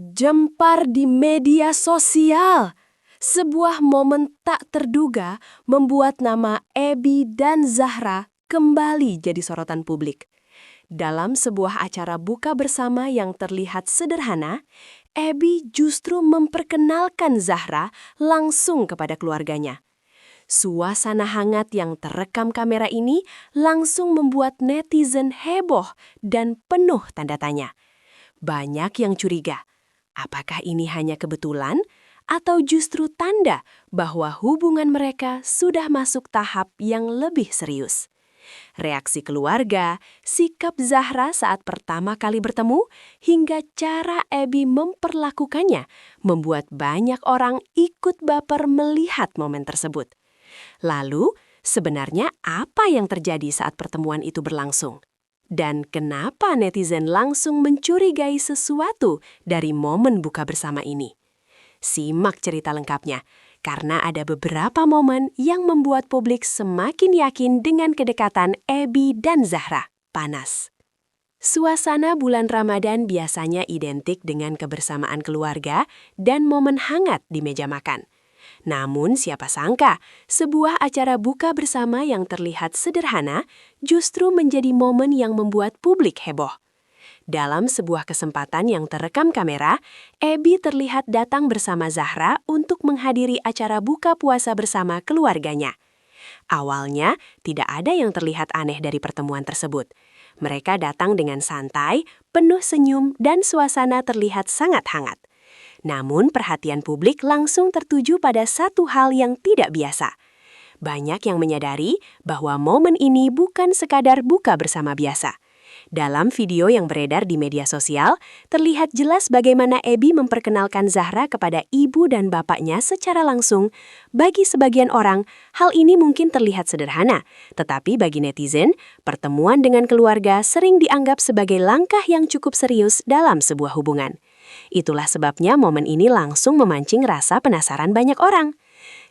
Gempar di media sosial. Sebuah momen tak terduga membuat nama Abby dan Zahra kembali jadi sorotan publik. Dalam sebuah acara buka bersama yang terlihat sederhana, Abby justru memperkenalkan Zahra langsung kepada keluarganya. Suasana hangat yang terekam kamera ini langsung membuat netizen heboh dan penuh tanda tanya. Banyak yang curiga. Apakah ini hanya kebetulan atau justru tanda bahwa hubungan mereka sudah masuk tahap yang lebih serius? Reaksi keluarga, sikap Zahra saat pertama kali bertemu, hingga cara Abby memperlakukannya membuat banyak orang ikut baper melihat momen tersebut. Lalu, sebenarnya apa yang terjadi saat pertemuan itu berlangsung? Dan kenapa netizen langsung mencurigai sesuatu dari momen buka bersama ini? Simak cerita lengkapnya, karena ada beberapa momen yang membuat publik semakin yakin dengan kedekatan Abby dan Zahra. Panas. Suasana bulan Ramadan biasanya identik dengan kebersamaan keluarga dan momen hangat di meja makan. Namun siapa sangka, sebuah acara buka bersama yang terlihat sederhana justru menjadi momen yang membuat publik heboh. Dalam sebuah kesempatan yang terekam kamera, Abby terlihat datang bersama Zahra untuk menghadiri acara buka puasa bersama keluarganya. Awalnya, tidak ada yang terlihat aneh dari pertemuan tersebut. Mereka datang dengan santai, penuh senyum, dan suasana terlihat sangat hangat. Namun perhatian publik langsung tertuju pada satu hal yang tidak biasa. Banyak yang menyadari bahwa momen ini bukan sekadar buka bersama biasa. Dalam video yang beredar di media sosial, terlihat jelas bagaimana Abby memperkenalkan Zahra kepada ibu dan bapaknya secara langsung. Bagi sebagian orang, hal ini mungkin terlihat sederhana, tetapi bagi netizen, pertemuan dengan keluarga sering dianggap sebagai langkah yang cukup serius dalam sebuah hubungan. Itulah sebabnya momen ini langsung memancing rasa penasaran banyak orang.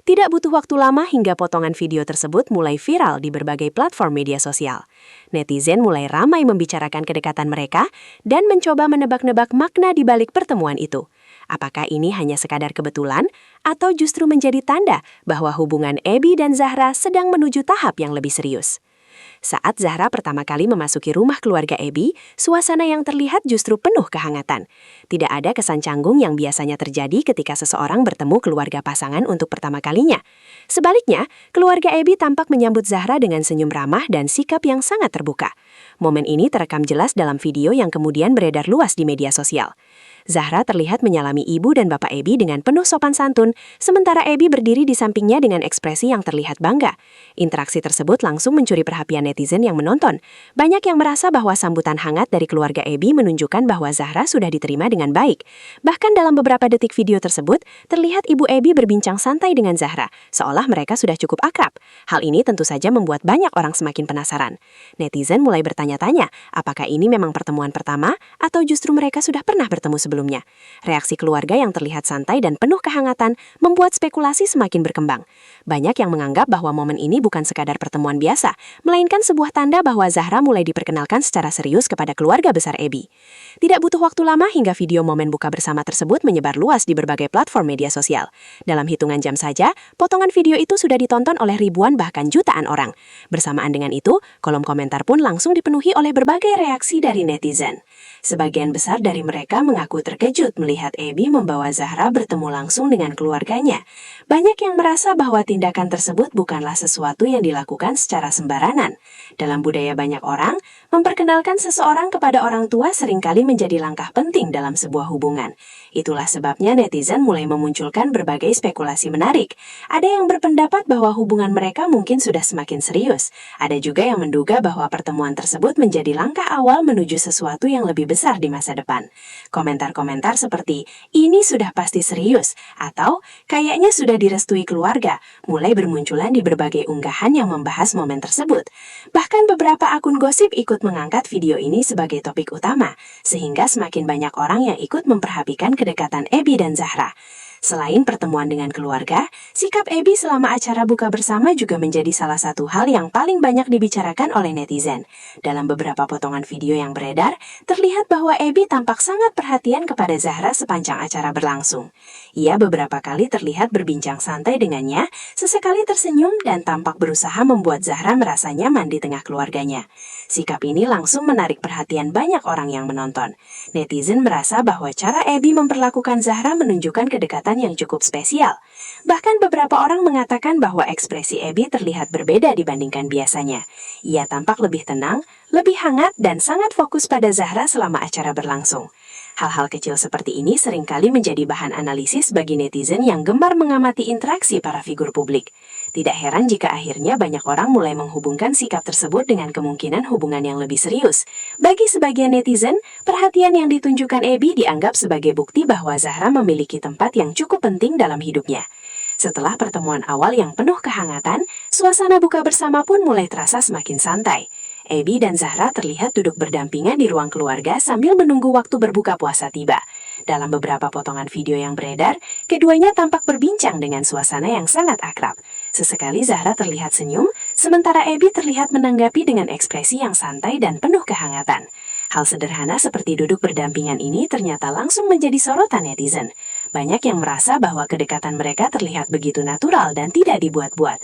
Tidak butuh waktu lama hingga potongan video tersebut mulai viral di berbagai platform media sosial. Netizen mulai ramai membicarakan kedekatan mereka dan mencoba menebak-nebak makna di balik pertemuan itu. Apakah ini hanya sekadar kebetulan atau justru menjadi tanda bahwa hubungan Abby dan Zahra sedang menuju tahap yang lebih serius? Saat Zahra pertama kali memasuki rumah keluarga Abby, suasana yang terlihat justru penuh kehangatan. Tidak ada kesan canggung yang biasanya terjadi ketika seseorang bertemu keluarga pasangan untuk pertama kalinya. Sebaliknya, keluarga Abby tampak menyambut Zahra dengan senyum ramah dan sikap yang sangat terbuka. Momen ini terekam jelas dalam video yang kemudian beredar luas di media sosial. Zahra terlihat menyalami ibu dan bapak Abby dengan penuh sopan santun, sementara Abby berdiri di sampingnya dengan ekspresi yang terlihat bangga. Interaksi tersebut langsung mencuri perhatian netizen yang menonton. Banyak yang merasa bahwa sambutan hangat dari keluarga Abby menunjukkan bahwa Zahra sudah diterima dengan baik. Bahkan dalam beberapa detik video tersebut, terlihat ibu Abby berbincang santai dengan Zahra, seolah mereka sudah cukup akrab. Hal ini tentu saja membuat banyak orang semakin penasaran. Netizen mulai bertanya-tanya, apakah ini memang pertemuan pertama atau justru mereka sudah pernah bertemu sebelumnya? Reaksi keluarga yang terlihat santai dan penuh kehangatan membuat spekulasi semakin berkembang. Banyak yang menganggap bahwa momen ini bukan sekadar pertemuan biasa, melainkan sebuah tanda bahwa Zahra mulai diperkenalkan secara serius kepada keluarga besar Abby. Tidak butuh waktu lama hingga video momen buka bersama tersebut menyebar luas di berbagai platform media sosial. Dalam hitungan jam saja, potongan video itu sudah ditonton oleh ribuan bahkan jutaan orang. Bersamaan dengan itu, kolom komentar pun langsung dipenuhi oleh berbagai reaksi dari netizen. Sebagian besar dari mereka mengaku terkejut melihat Abby membawa Zahra bertemu langsung dengan keluarganya. Banyak yang merasa bahwa tindakan tersebut bukanlah sesuatu yang dilakukan secara sembarangan. Dalam budaya banyak orang, memperkenalkan seseorang kepada orang tua seringkali menjadi langkah penting dalam sebuah hubungan. Itulah sebabnya netizen mulai memunculkan berbagai spekulasi menarik. Ada yang berpendapat bahwa hubungan mereka mungkin sudah semakin serius. Ada juga yang menduga bahwa pertemuan tersebut menjadi langkah awal menuju sesuatu yang lebih besar di masa depan. Komentar-komentar seperti, ini sudah pasti serius, atau kayaknya sudah direstui keluarga, mulai bermunculan di berbagai unggahan yang membahas momen tersebut. Bahkan beberapa akun gosip ikut mengangkat video ini sebagai topik utama, sehingga semakin banyak orang yang ikut memperhatikan kedekatan Abby dan Zahra. Selain pertemuan dengan keluarga, sikap Abby selama acara buka bersama juga menjadi salah satu hal yang paling banyak dibicarakan oleh netizen. Dalam beberapa potongan video yang beredar, terlihat bahwa Abby tampak sangat perhatian kepada Zahra sepanjang acara berlangsung. Ia beberapa kali terlihat berbincang santai dengannya, sesekali tersenyum dan tampak berusaha membuat Zahra merasa nyaman di tengah keluarganya. Sikap ini langsung menarik perhatian banyak orang yang menonton. Netizen merasa bahwa cara Abby memperlakukan Zahra menunjukkan kedekatan yang cukup spesial. Bahkan beberapa orang mengatakan bahwa ekspresi Abby terlihat berbeda dibandingkan biasanya. Ia tampak lebih tenang, lebih hangat, dan sangat fokus pada Zahra selama acara berlangsung. Hal-hal kecil seperti ini seringkali menjadi bahan analisis bagi netizen yang gemar mengamati interaksi para figur publik. Tidak heran jika akhirnya banyak orang mulai menghubungkan sikap tersebut dengan kemungkinan hubungan yang lebih serius. Bagi sebagian netizen, perhatian yang ditunjukkan Abby dianggap sebagai bukti bahwa Zahra memiliki tempat yang cukup penting dalam hidupnya. Setelah pertemuan awal yang penuh kehangatan, suasana buka bersama pun mulai terasa semakin santai. Abby dan Zahra terlihat duduk berdampingan di ruang keluarga sambil menunggu waktu berbuka puasa tiba. Dalam beberapa potongan video yang beredar, keduanya tampak berbincang dengan suasana yang sangat akrab. Sesekali Zahra terlihat senyum, sementara Abby terlihat menanggapi dengan ekspresi yang santai dan penuh kehangatan. Hal sederhana seperti duduk berdampingan ini ternyata langsung menjadi sorotan netizen. Banyak yang merasa bahwa kedekatan mereka terlihat begitu natural dan tidak dibuat-buat.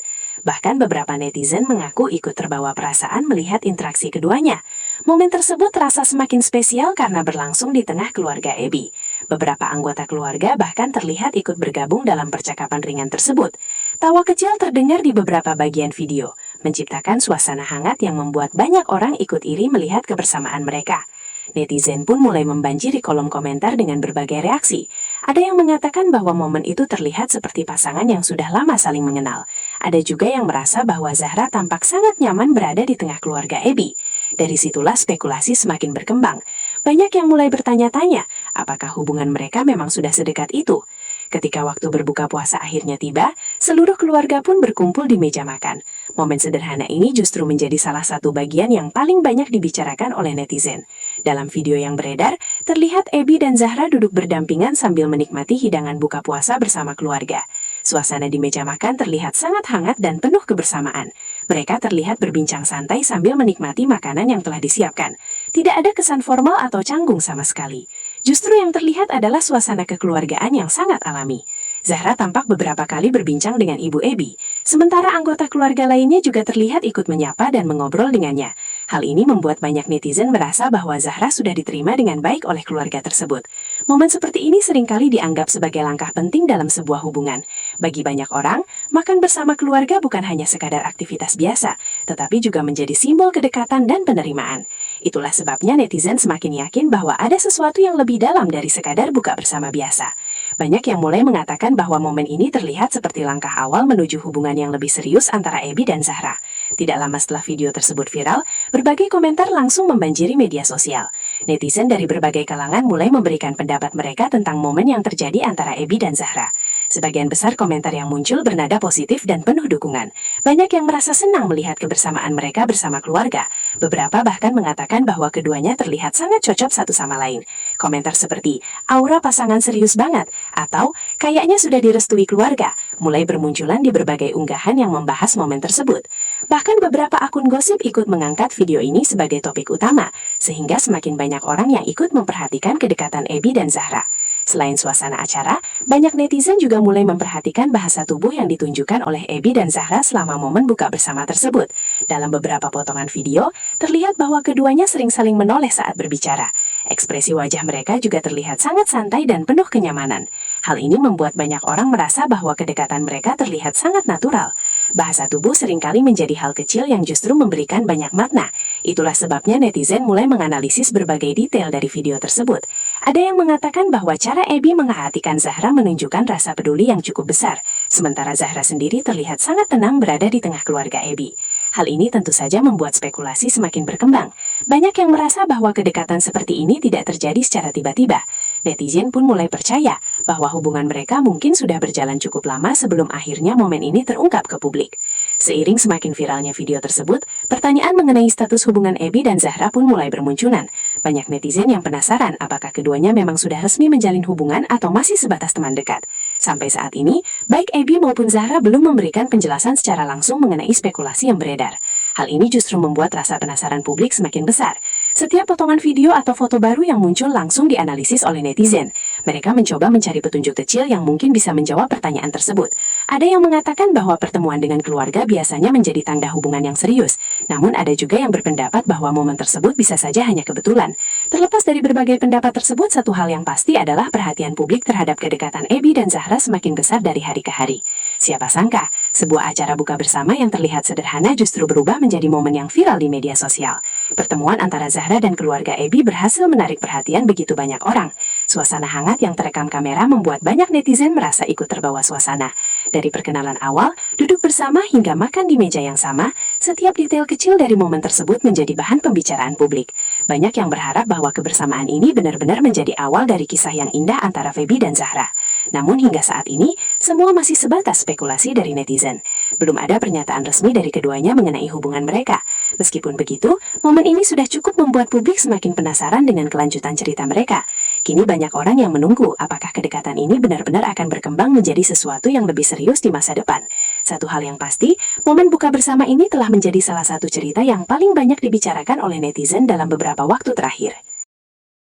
Bahkan beberapa netizen mengaku ikut terbawa perasaan melihat interaksi keduanya. Momen tersebut terasa semakin spesial karena berlangsung di tengah keluarga Abby. Beberapa anggota keluarga bahkan terlihat ikut bergabung dalam percakapan ringan tersebut. Tawa kecil terdengar di beberapa bagian video, menciptakan suasana hangat yang membuat banyak orang ikut iri melihat kebersamaan mereka. Netizen pun mulai membanjiri kolom komentar dengan berbagai reaksi. Ada yang mengatakan bahwa momen itu terlihat seperti pasangan yang sudah lama saling mengenal. Ada juga yang merasa bahwa Zahra tampak sangat nyaman berada di tengah keluarga Abby. Dari situlah spekulasi semakin berkembang. Banyak yang mulai bertanya-tanya, apakah hubungan mereka memang sudah sedekat itu? Ketika waktu berbuka puasa akhirnya tiba, seluruh keluarga pun berkumpul di meja makan. Momen sederhana ini justru menjadi salah satu bagian yang paling banyak dibicarakan oleh netizen. Dalam video yang beredar, terlihat Abby dan Zahra duduk berdampingan sambil menikmati hidangan buka puasa bersama keluarga. Suasana di meja makan terlihat sangat hangat dan penuh kebersamaan. Mereka terlihat berbincang santai sambil menikmati makanan yang telah disiapkan. Tidak ada kesan formal atau canggung sama sekali. Justru yang terlihat adalah suasana kekeluargaan yang sangat alami. Zahra tampak beberapa kali berbincang dengan ibu Abby, sementara anggota keluarga lainnya juga terlihat ikut menyapa dan mengobrol dengannya. Hal ini membuat banyak netizen merasa bahwa Zahra sudah diterima dengan baik oleh keluarga tersebut. Momen seperti ini seringkali dianggap sebagai langkah penting dalam sebuah hubungan. Bagi banyak orang, makan bersama keluarga bukan hanya sekadar aktivitas biasa, tetapi juga menjadi simbol kedekatan dan penerimaan. Itulah sebabnya netizen semakin yakin bahwa ada sesuatu yang lebih dalam dari sekadar buka bersama biasa. Banyak yang mulai mengatakan bahwa momen ini terlihat seperti langkah awal menuju hubungan yang lebih serius antara Abby dan Zahra. Tidak lama setelah video tersebut viral, berbagai komentar langsung membanjiri media sosial. Netizen dari berbagai kalangan mulai memberikan pendapat mereka tentang momen yang terjadi antara Abby dan Zahra. Sebagian besar komentar yang muncul bernada positif dan penuh dukungan. Banyak yang merasa senang melihat kebersamaan mereka bersama keluarga. Beberapa bahkan mengatakan bahwa keduanya terlihat sangat cocok satu sama lain. Komentar seperti, aura pasangan serius banget, atau kayaknya sudah direstui keluarga, mulai bermunculan di berbagai unggahan yang membahas momen tersebut. Bahkan beberapa akun gosip ikut mengangkat video ini sebagai topik utama, sehingga semakin banyak orang yang ikut memperhatikan kedekatan Abby dan Zahra. Selain suasana acara, banyak netizen juga mulai memperhatikan bahasa tubuh yang ditunjukkan oleh Abby dan Zahra selama momen buka bersama tersebut. Dalam beberapa potongan video, terlihat bahwa keduanya sering saling menoleh saat berbicara. Ekspresi wajah mereka juga terlihat sangat santai dan penuh kenyamanan. Hal ini membuat banyak orang merasa bahwa kedekatan mereka terlihat sangat natural. Bahasa tubuh seringkali menjadi hal kecil yang justru memberikan banyak makna. Itulah sebabnya netizen mulai menganalisis berbagai detail dari video tersebut. Ada yang mengatakan bahwa cara Abby menghatikan Zahra menunjukkan rasa peduli yang cukup besar, sementara Zahra sendiri terlihat sangat tenang berada di tengah keluarga Abby. Hal ini tentu saja membuat spekulasi semakin berkembang. Banyak yang merasa bahwa kedekatan seperti ini tidak terjadi secara tiba-tiba. Netizen pun mulai percaya bahwa hubungan mereka mungkin sudah berjalan cukup lama sebelum akhirnya momen ini terungkap ke publik. Seiring semakin viralnya video tersebut, pertanyaan mengenai status hubungan Abby dan Zahra pun mulai bermunculan. Banyak netizen yang penasaran apakah keduanya memang sudah resmi menjalin hubungan atau masih sebatas teman dekat. Sampai saat ini, baik Abby maupun Zahra belum memberikan penjelasan secara langsung mengenai spekulasi yang beredar. Hal ini justru membuat rasa penasaran publik semakin besar. Setiap potongan video atau foto baru yang muncul langsung dianalisis oleh netizen. Mereka mencoba mencari petunjuk kecil yang mungkin bisa menjawab pertanyaan tersebut. Ada yang mengatakan bahwa pertemuan dengan keluarga biasanya menjadi tanda hubungan yang serius. Namun ada juga yang berpendapat bahwa momen tersebut bisa saja hanya kebetulan. Terlepas dari berbagai pendapat tersebut, satu hal yang pasti adalah perhatian publik terhadap kedekatan Abby dan Zahra semakin besar dari hari ke hari. Siapa sangka, sebuah acara buka bersama yang terlihat sederhana justru berubah menjadi momen yang viral di media sosial. Pertemuan antara Zahra dan keluarga Abby berhasil menarik perhatian begitu banyak orang. Suasana hangat yang terekam kamera membuat banyak netizen merasa ikut terbawa suasana. Dari perkenalan awal, duduk bersama hingga makan di meja yang sama, setiap detail kecil dari momen tersebut menjadi bahan pembicaraan publik. Banyak yang berharap bahwa kebersamaan ini benar-benar menjadi awal dari kisah yang indah antara Feby dan Zahra. Namun hingga saat ini, semua masih sebatas spekulasi dari netizen. Belum ada pernyataan resmi dari keduanya mengenai hubungan mereka. Meskipun begitu, momen ini sudah cukup membuat publik semakin penasaran dengan kelanjutan cerita mereka. Kini banyak orang yang menunggu apakah kedekatan ini benar-benar akan berkembang menjadi sesuatu yang lebih serius di masa depan. Satu hal yang pasti, momen buka bersama ini telah menjadi salah satu cerita yang paling banyak dibicarakan oleh netizen dalam beberapa waktu terakhir.